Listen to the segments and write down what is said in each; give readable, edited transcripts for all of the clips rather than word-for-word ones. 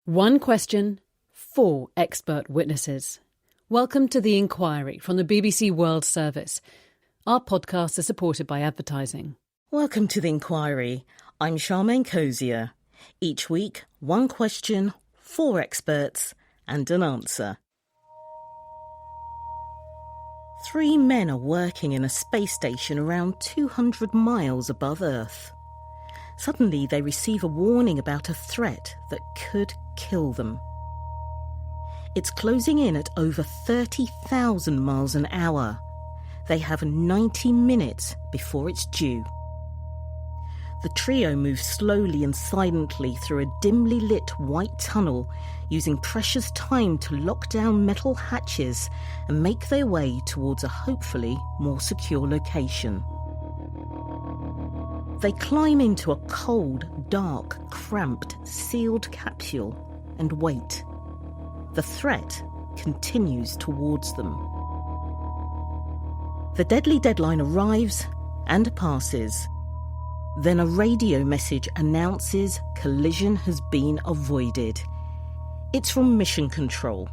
One question, 4 expert witnesses. Welcome to The Inquiry from the BBC World Service. Our podcasts are supported by advertising. Welcome to The Inquiry. I'm Charmaine Cozier. Each week, one question, 4 experts, and an answer. 3 men are working in a space station around 200 miles above Earth. Suddenly, they receive a warning about a threat that could kill them. It's closing in at over 30,000 miles an hour. They have 90 minutes before it's due. The trio moves slowly and silently through a dimly lit white tunnel, using precious time to lock down metal hatches and make their way towards a hopefully more secure location. They climb into a cold, dark, cramped, sealed capsule and wait. The threat continues towards them. The deadly deadline arrives and passes. Then a radio message announces collision has been avoided. It's from Mission Control.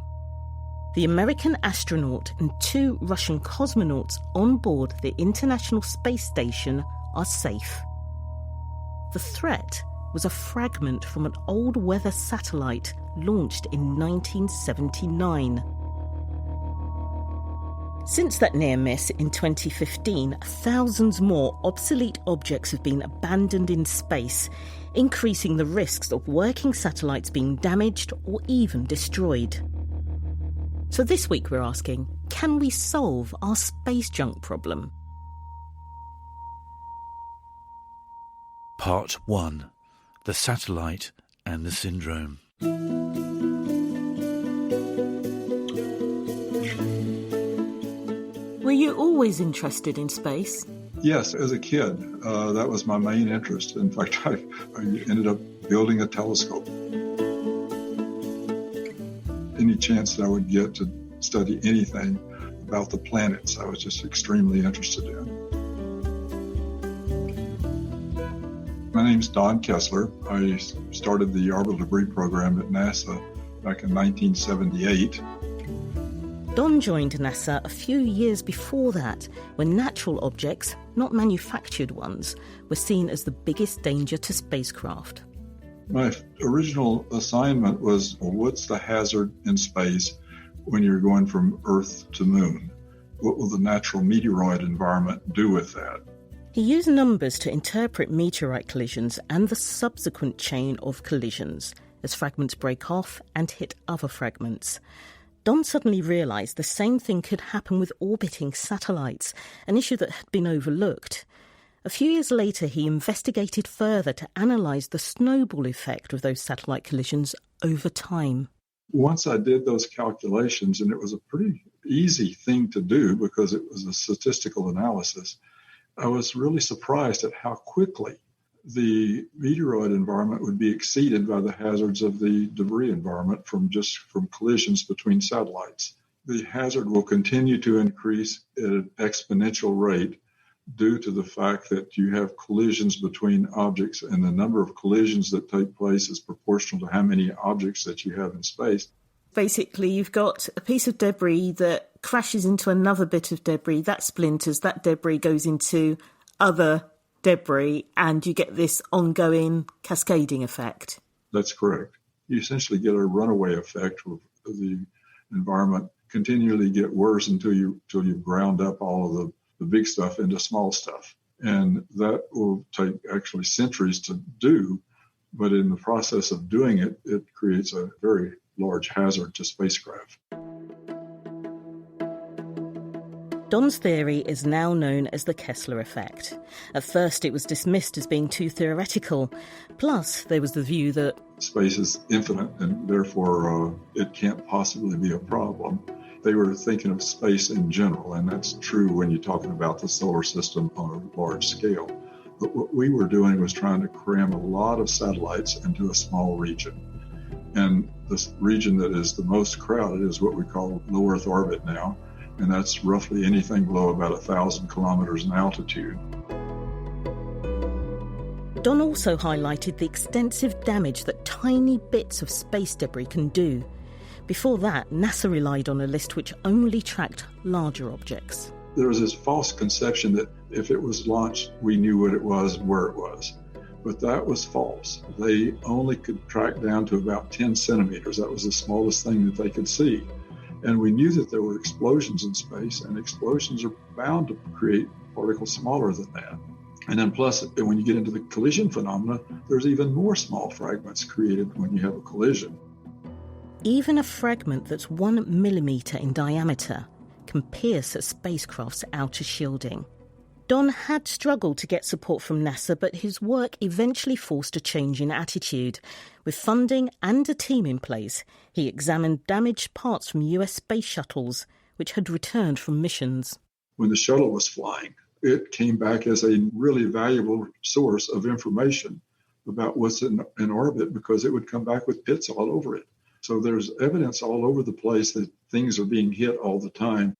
The American astronaut and 2 Russian cosmonauts on board the International Space Station are safe. The threat was a fragment from an old weather satellite launched in 1979. Since that near miss in 2015, thousands more obsolete objects have been abandoned in space, increasing the risks of working satellites being damaged or even destroyed. So this week we're asking, can we solve our space junk problem? Part 1. The Satellite and the Syndrome. Were you always interested in space? Yes, as a kid, that was my main interest. In fact, I ended up building a telescope. Any chance that I would get to study anything about the planets, I was just extremely interested in. My name's Don Kessler. I started the orbital debris program at NASA back in 1978. Don joined NASA a few years before that, when natural objects, not manufactured ones, were seen as the biggest danger to spacecraft. My original assignment was, what's the hazard in space when you're going from Earth to Moon? What will the natural meteoroid environment do with that? He used numbers to interpret meteorite collisions and the subsequent chain of collisions as fragments break off and hit other fragments. Don suddenly realised the same thing could happen with orbiting satellites, an issue that had been overlooked. A few years later, he investigated further to analyse the snowball effect of those satellite collisions over time. Once I did those calculations, and it was a pretty easy thing to do because it was a statistical analysis, I was really surprised at how quickly the meteoroid environment would be exceeded by the hazards of the debris environment from collisions between satellites. The hazard will continue to increase at an exponential rate due to the fact that you have collisions between objects, and the number of collisions that take place is proportional to how many objects that you have in space. Basically, you've got a piece of debris that crashes into another bit of debris, that splinters, that debris goes into other debris, and you get this ongoing cascading effect. That's correct. You essentially get a runaway effect of the environment continually get worse until you've ground up all of the big stuff into small stuff. And that will take actually centuries to do, but in the process of doing it, it creates a very large hazard to spacecraft. Don's theory is now known as the Kessler effect. At first it was dismissed as being too theoretical. Plus, there was the view that space is infinite and therefore it can't possibly be a problem. They were thinking of space in general, and that's true when you're talking about the solar system on a large scale. But what we were doing was trying to cram a lot of satellites into a small region. And this region that is the most crowded is what we call low Earth orbit now. And that's roughly anything below about 1,000 kilometers in altitude. Don also highlighted the extensive damage that tiny bits of space debris can do. Before that, NASA relied on a list which only tracked larger objects. There was this false conception that if it was launched, we knew what it was and where it was. But that was false. They only could track down to about 10 centimeters. That was the smallest thing that they could see. And we knew that there were explosions in space, and explosions are bound to create particles smaller than that. And then plus, when you get into the collision phenomena, there's even more small fragments created when you have a collision. Even a fragment that's 1 millimetre in diameter can pierce a spacecraft's outer shielding. Don had struggled to get support from NASA, but his work eventually forced a change in attitude. With funding and a team in place, he examined damaged parts from US space shuttles, which had returned from missions. When the shuttle was flying, it came back as a really valuable source of information about what's in orbit, because it would come back with pits all over it. So there's evidence all over the place that things are being hit all the time.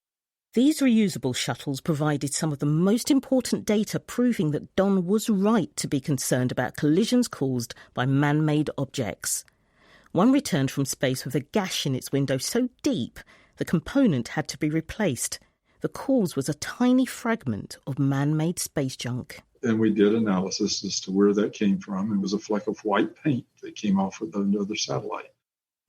These reusable shuttles provided some of the most important data proving that Don was right to be concerned about collisions caused by man-made objects. One returned from space with a gash in its window so deep the component had to be replaced. The cause was a tiny fragment of man-made space junk. And we did analysis as to where that came from. It was a fleck of white paint that came off of another satellite.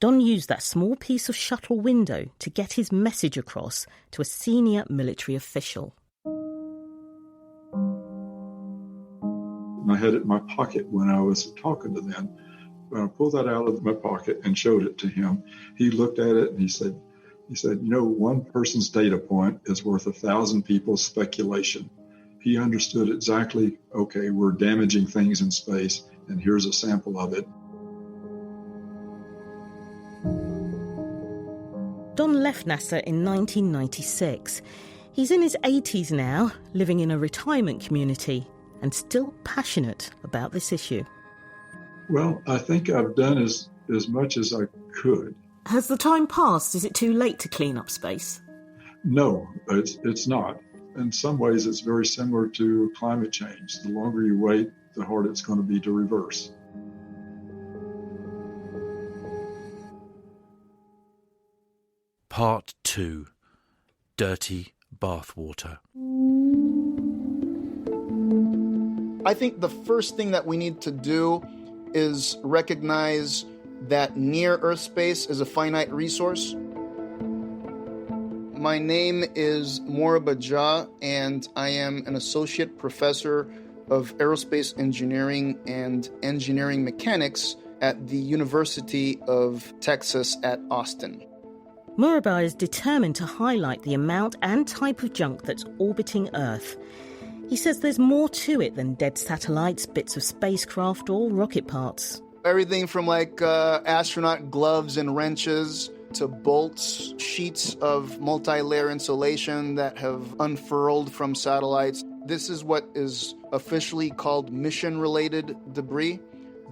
Don used that small piece of shuttle window to get his message across to a senior military official. And I had it in my pocket when I was talking to them. When I pulled that out of my pocket and showed it to him, he looked at it and he said, one person's data point is worth 1,000 people's speculation. He understood exactly, okay, we're damaging things in space, and here's a sample of it. Don left NASA in 1996. He's in his 80s now, living in a retirement community, and still passionate about this issue. Well, I think I've done as much as I could. Has the time passed? Is it too late to clean up space? No, it's not. In some ways, it's very similar to climate change. The longer you wait, the harder it's going to be to reverse. Part 2. Dirty bathwater. I think the first thing that we need to do is recognize that near-Earth space is a finite resource. My name is Moraba Jah, and I am an associate professor of aerospace engineering and engineering mechanics at the University of Texas at Austin. Moraba is determined to highlight the amount and type of junk that's orbiting Earth. He says there's more to it than dead satellites, bits of spacecraft or rocket parts. Everything from astronaut gloves and wrenches to bolts, sheets of multi-layer insulation that have unfurled from satellites. This is what is officially called mission-related debris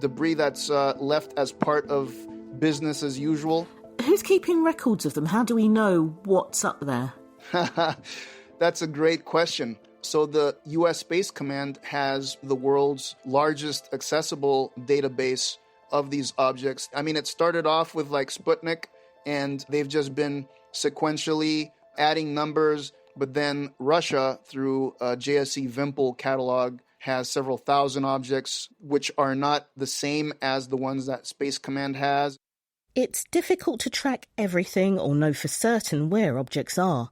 that's left as part of business as usual. Who's keeping records of them? How do we know what's up there? That's a great question. So the U.S. Space Command has the world's largest accessible database of these objects. I mean, it started off with Sputnik, and they've just been sequentially adding numbers. But then Russia, through JSC Vimpel catalog, has several thousand objects, which are not the same as the ones that Space Command has. It's difficult to track everything or know for certain where objects are.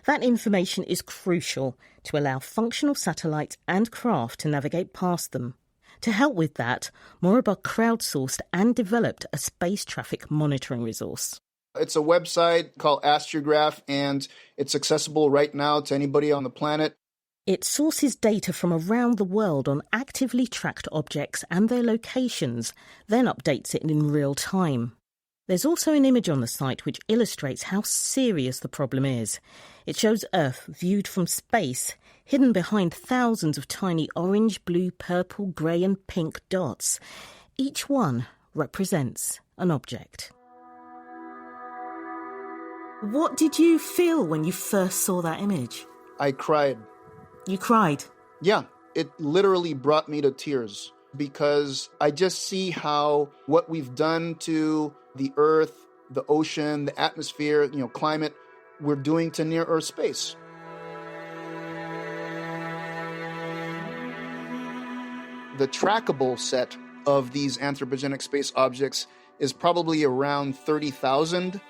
That information is crucial to allow functional satellites and craft to navigate past them. To help with that, Moraba crowdsourced and developed a space traffic monitoring resource. It's a website called Astrograph, and it's accessible right now to anybody on the planet. It sources data from around the world on actively tracked objects and their locations, then updates it in real time. There's also an image on the site which illustrates how serious the problem is. It shows Earth viewed from space, hidden behind thousands of tiny orange, blue, purple, grey and pink dots. Each one represents an object. What did you feel when you first saw that image? I cried. You cried? Yeah, it literally brought me to tears. because I just see how what we've done to the Earth, the ocean, the atmosphere, climate, we're doing to near-Earth space. The trackable set of these anthropogenic space objects is probably around 30,000,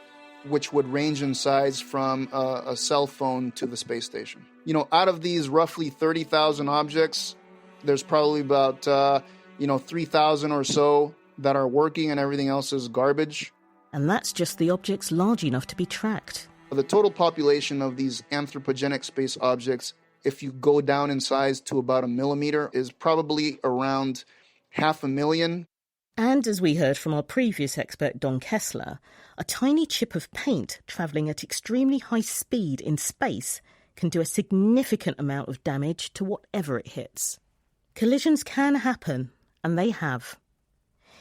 which would range in size from a cell phone to the space station. Out of these roughly 30,000 objects, there's probably about 3,000 or so that are working, and everything else is garbage. And that's just the objects large enough to be tracked. The total population of these anthropogenic space objects, if you go down in size to about 1 millimeter, is probably around 500,000. And as we heard from our previous expert, Don Kessler, a tiny chip of paint travelling at extremely high speed in space can do a significant amount of damage to whatever it hits. Collisions can happen, and they have.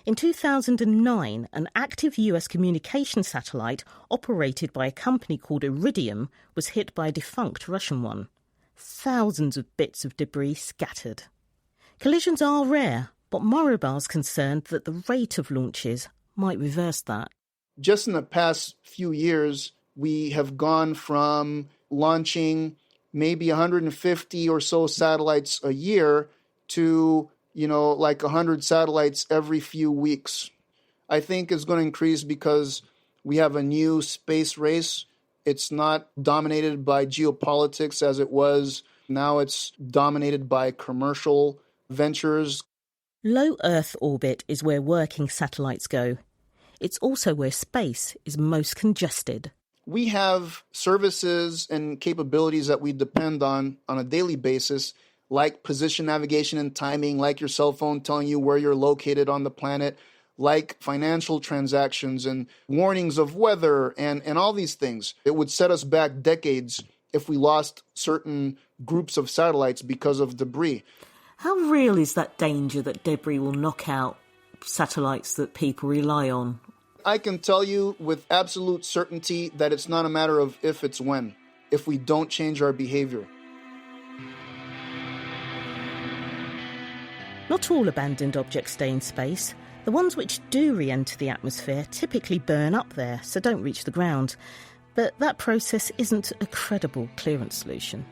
In 2009, an active US communication satellite operated by a company called Iridium was hit by a defunct Russian one. Thousands of bits of debris scattered. Collisions are rare, but Moribar's concerned that the rate of launches might reverse that. Just in the past few years, we have gone from launching maybe 150 or so satellites a year to, like 100 satellites every few weeks. I think it's going to increase because we have a new space race. It's not dominated by geopolitics as it was. Now it's dominated by commercial ventures. Low Earth orbit is where working satellites go. It's also where space is most congested. We have services and capabilities that we depend on a daily basis, like position navigation and timing, like your cell phone telling you where you're located on the planet, like financial transactions and warnings of weather and all these things. It would set us back decades if we lost certain groups of satellites because of debris. How real is that danger that debris will knock out satellites that people rely on? I can tell you with absolute certainty that it's not a matter of if, it's when, if we don't change our behavior. Not all abandoned objects stay in space. The ones which do re-enter the atmosphere typically burn up there, so don't reach the ground. But that process isn't a credible clearance solution.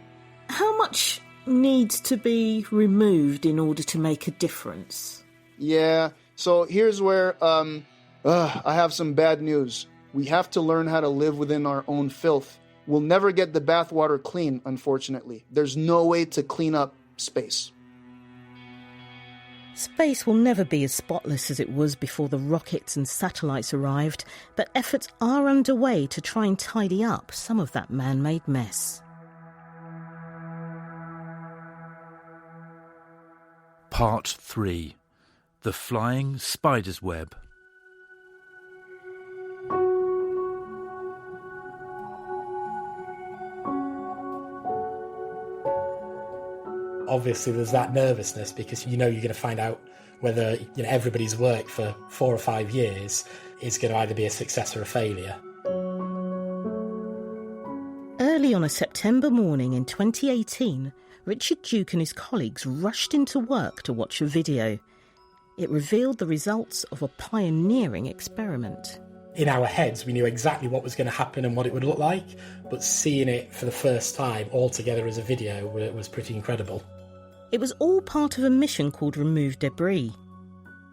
How much needs to be removed in order to make a difference? Yeah, so here's where I have some bad news. We have to learn how to live within our own filth. We'll never get the bathwater clean, unfortunately. There's no way to clean up space. Space will never be as spotless as it was before the rockets and satellites arrived, but efforts are underway to try and tidy up some of that man-made mess. Part 3. The Flying Spider's Web. Obviously there's that nervousness because you're going to find out whether everybody's work for 4 or 5 years is going to either be a success or a failure. Early on a September morning in 2018, Richard Duke and his colleagues rushed into work to watch a video. It revealed the results of a pioneering experiment. In our heads, we knew exactly what was going to happen and what it would look like, but seeing it for the first time all together as a video was pretty incredible. It was all part of a mission called Remove Debris.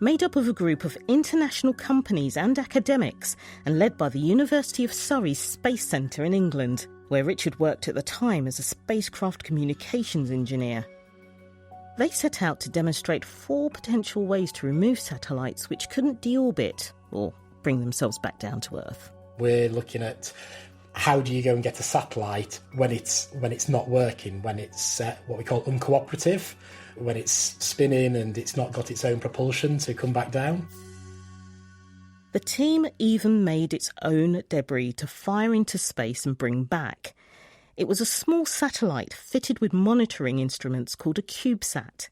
Made up of a group of international companies and academics and led by the University of Surrey's Space Centre in England, where Richard worked at the time as a spacecraft communications engineer. They set out to demonstrate 4 potential ways to remove satellites which couldn't deorbit or bring themselves back down to Earth. We're looking at how do you go and get a satellite when it's not working, when it's what we call uncooperative, when it's spinning and it's not got its own propulsion to come back down. The team even made its own debris to fire into space and bring back. It was a small satellite fitted with monitoring instruments called a CubeSat.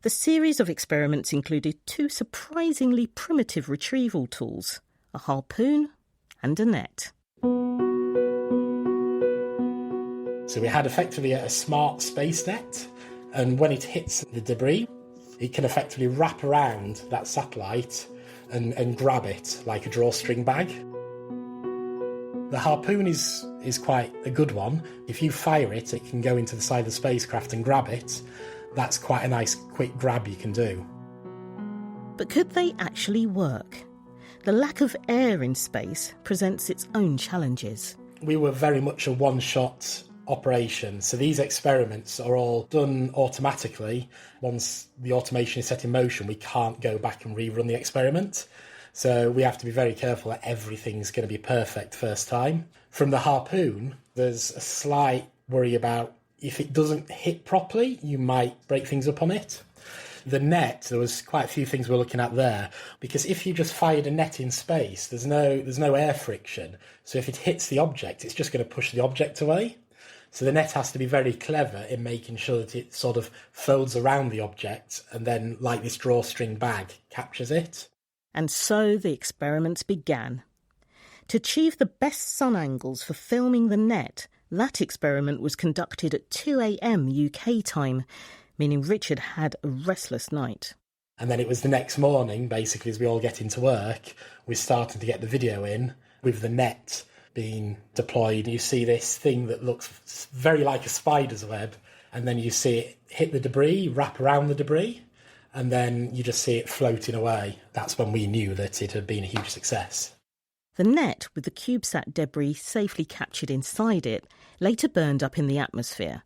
The series of experiments included 2 surprisingly primitive retrieval tools, a harpoon and a net. So we had effectively a smart space net, and when it hits the debris, it can effectively wrap around that satellite and grab it like a drawstring bag. The harpoon is quite a good one. If you fire it, it can go into the side of the spacecraft and grab it. That's quite a nice quick grab you can do. But could they actually work? The lack of air in space presents its own challenges. We were very much a one-shot operation, so these experiments are all done automatically. Once the automation is set in motion, we can't go back and rerun the experiment. So we have to be very careful that everything's going to be perfect first time. From the harpoon, there's a slight worry about if it doesn't hit properly, you might break things up on it. The net, there was quite a few things we're looking at there, because if you just fired a net in space, there's no air friction. So if it hits the object, it's just going to push the object away. So the net has to be very clever in making sure that it sort of folds around the object and then, like this drawstring bag, captures it. And so the experiments began. To achieve the best sun angles for filming the net, that experiment was conducted at 2 a.m. UK time, meaning Richard had a restless night. And then it was the next morning, basically, as we all get into work, we're starting to get the video in with the net being deployed. You see this thing that looks very like a spider's web, and then you see it hit the debris, wrap around the debris, and then you just see it floating away. That's when we knew that it had been a huge success. The net, with the CubeSat debris safely captured inside it, later burned up in the atmosphere.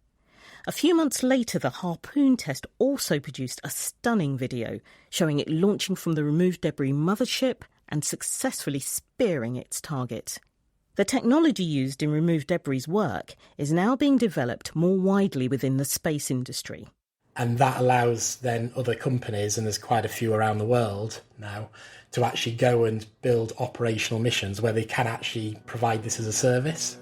A few months later, the harpoon test also produced a stunning video showing it launching from the removed debris mothership and successfully spearing its target. The technology used in removed debris' work is now being developed more widely within the space industry. And that allows then other companies, and there's quite a few around the world now, to actually go and build operational missions where they can actually provide this as a service.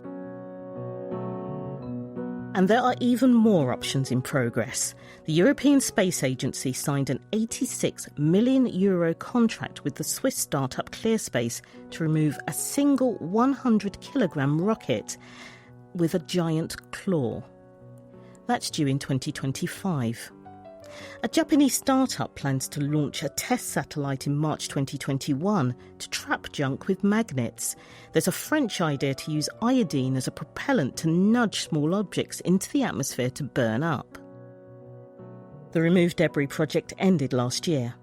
And there are even more options in progress. The European Space Agency signed an €86 million contract with the Swiss startup ClearSpace to remove a single 100-kilogram rocket with a giant claw. That's due in 2025. A Japanese startup plans to launch a test satellite in March 2021 to trap junk with magnets. There's a French idea to use iodine as a propellant to nudge small objects into the atmosphere to burn up. The Remove Debris project ended last year.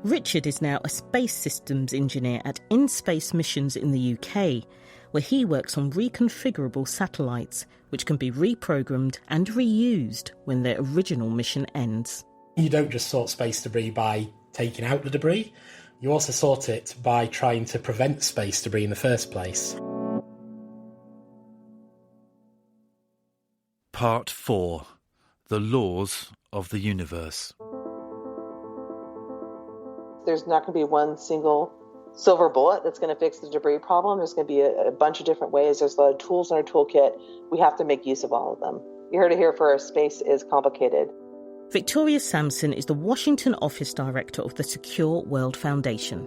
Richard is now a space systems engineer at In-Space Missions in the UK, where he works on reconfigurable satellites, which can be reprogrammed and reused when their original mission ends. You don't just sort space debris by taking out the debris, you also sort it by trying to prevent space debris in the first place. Part 4. The Laws of the Universe. There's not going to be one single silver bullet that's going to fix the debris problem. There's going to be a bunch of different ways. There's a lot of tools in our toolkit. We have to make use of all of them. You heard it here first. Space is complicated. Victoria Sampson is the Washington Office Director of the Secure World Foundation.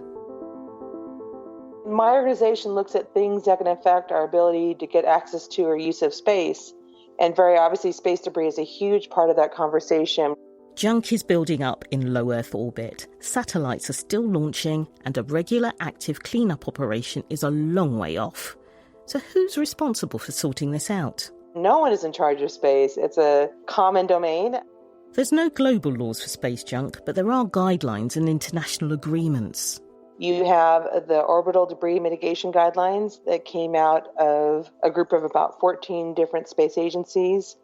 My organization looks at things that can affect our ability to get access to or use of space. And very obviously, space debris is a huge part of that conversation. Junk is building up in low Earth orbit. Satellites are still launching, and a regular active cleanup operation is a long way off. So who's responsible for sorting this out? No one is in charge of space. It's a common domain. There's no global laws for space junk, but there are guidelines and international agreements. You have the orbital debris mitigation guidelines that came out of a group of about 14 different space agencies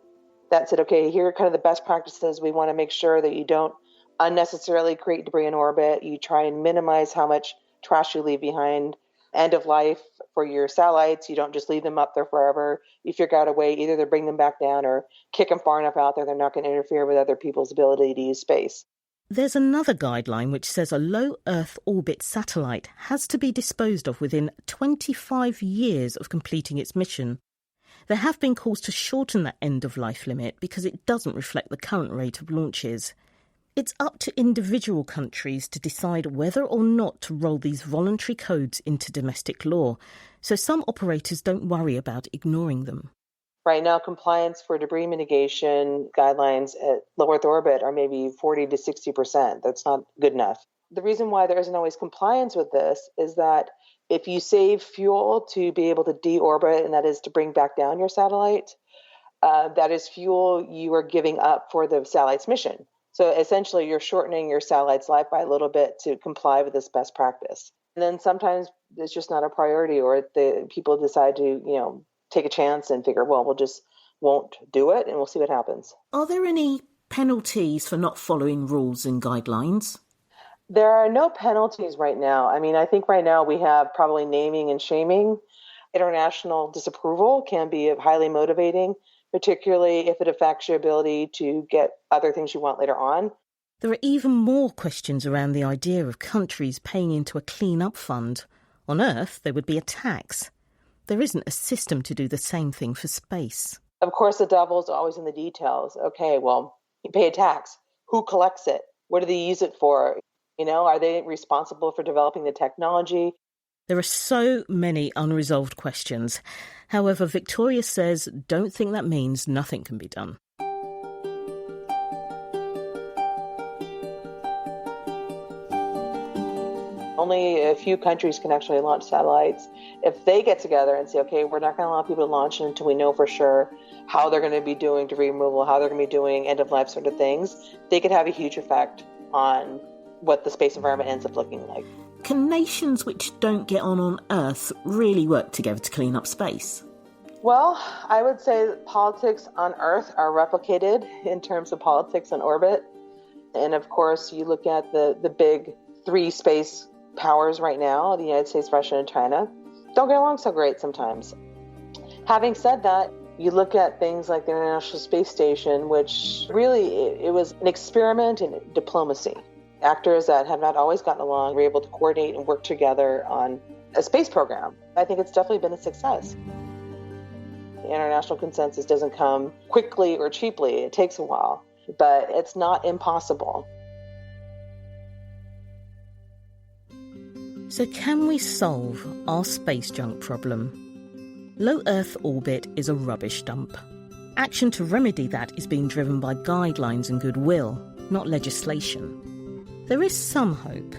that said, okay, here are kind of the best practices. We want to make sure that you don't unnecessarily create debris in orbit. You try and minimize how much trash you leave behind. End of life for your satellites, you don't just leave them up there forever. You figure out a way either to bring them back down or kick them far enough out there they're not going to interfere with other people's ability to use space. There's another guideline which says a low Earth orbit satellite has to be disposed of within 25 years of completing its mission. There have been calls to shorten that end-of-life limit because it doesn't reflect the current rate of launches. It's up to individual countries to decide whether or not to roll these voluntary codes into domestic law, so some operators don't worry about ignoring them. Right now, compliance for debris mitigation guidelines at low Earth orbit are maybe 40 to 60%. That's not good enough. The reason why there isn't always compliance with this is that if you save fuel to be able to deorbit, and that is to bring back down your satellite, that is fuel you are giving up for the satellite's mission. So essentially, you're shortening your satellite's life by a little bit to comply with this best practice. And then sometimes it's just not a priority, or the people decide to, take a chance and figure, well, we'll just won't do it, and we'll see what happens. Are there any penalties for not following rules and guidelines? There are no penalties right now. I mean, I think right now we have probably naming and shaming. International disapproval can be highly motivating, particularly if it affects your ability to get other things you want later on. There are even more questions around the idea of countries paying into a clean-up fund. On Earth, there would be a tax. There isn't a system to do the same thing for space. Of course, the devil's always in the details. Okay, well, you pay a tax. Who collects it? What do they use it for? Are they responsible for developing the technology? There are so many unresolved questions. However, Victoria says, don't think that means nothing can be done. Only a few countries can actually launch satellites. If they get together and say, okay, we're not going to allow people to launch until we know for sure how they're going to be doing debris removal, how they're going to be doing end-of-life sort of things, they could have a huge effect on what the space environment ends up looking like. Can nations which don't get on Earth really work together to clean up space? Well, I would say that politics on Earth are replicated in terms of politics on orbit. And of course, you look at the big three space powers right now, the United States, Russia, and China, don't get along so great sometimes. Having said that, you look at things like the International Space Station, which really, it was an experiment in diplomacy. Actors that have not always gotten along were able to coordinate and work together on a space program. I think it's definitely been a success. The international consensus doesn't come quickly or cheaply. It takes a while, but it's not impossible. So can we solve our space junk problem? Low Earth orbit is a rubbish dump. Action to remedy that is being driven by guidelines and goodwill, not legislation. There is some hope.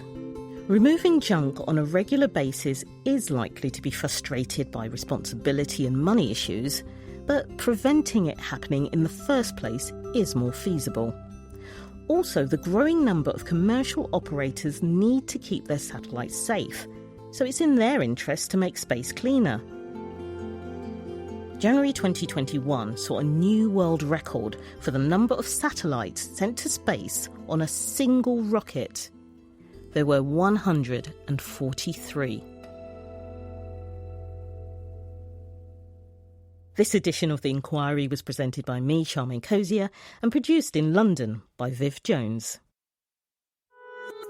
Removing junk on a regular basis is likely to be frustrated by responsibility and money issues, but preventing it happening in the first place is more feasible. Also, the growing number of commercial operators need to keep their satellites safe, so it's in their interest to make space cleaner. January 2021 saw a new world record for the number of satellites sent to space on a single rocket. There were 143. This edition of The Inquiry was presented by me, Charmaine Cozier, and produced in London by Viv Jones.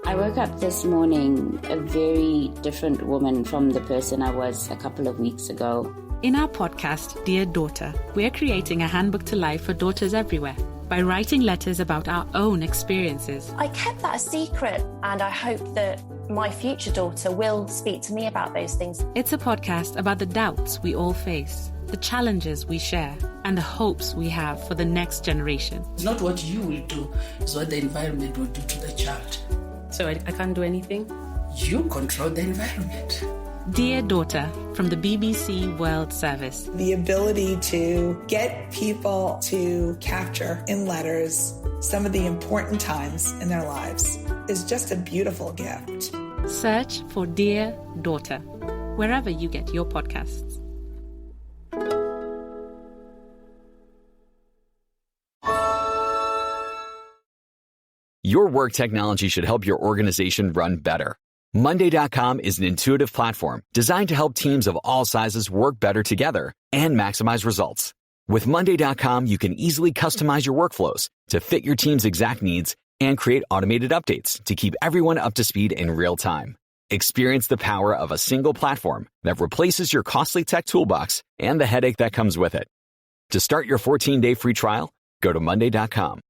I woke up this morning a very different woman from the person I was a couple of weeks ago. In our podcast, Dear Daughter, we're creating a handbook to life for daughters everywhere by writing letters about our own experiences. I kept that a secret, and I hope that my future daughter will speak to me about those things. It's a podcast about the doubts we all face, the challenges we share, and the hopes we have for the next generation. It's not what you will do, it's what the environment will do to the child. So I can't do anything? You control the environment. Dear Daughter from the BBC World Service. The ability to get people to capture in letters some of the important times in their lives is just a beautiful gift. Search for Dear Daughter wherever you get your podcasts. Your work technology should help your organization run better. Monday.com is an intuitive platform designed to help teams of all sizes work better together and maximize results. With Monday.com, you can easily customize your workflows to fit your team's exact needs and create automated updates to keep everyone up to speed in real time. Experience the power of a single platform that replaces your costly tech toolbox and the headache that comes with it. To start your 14-day free trial, go to Monday.com.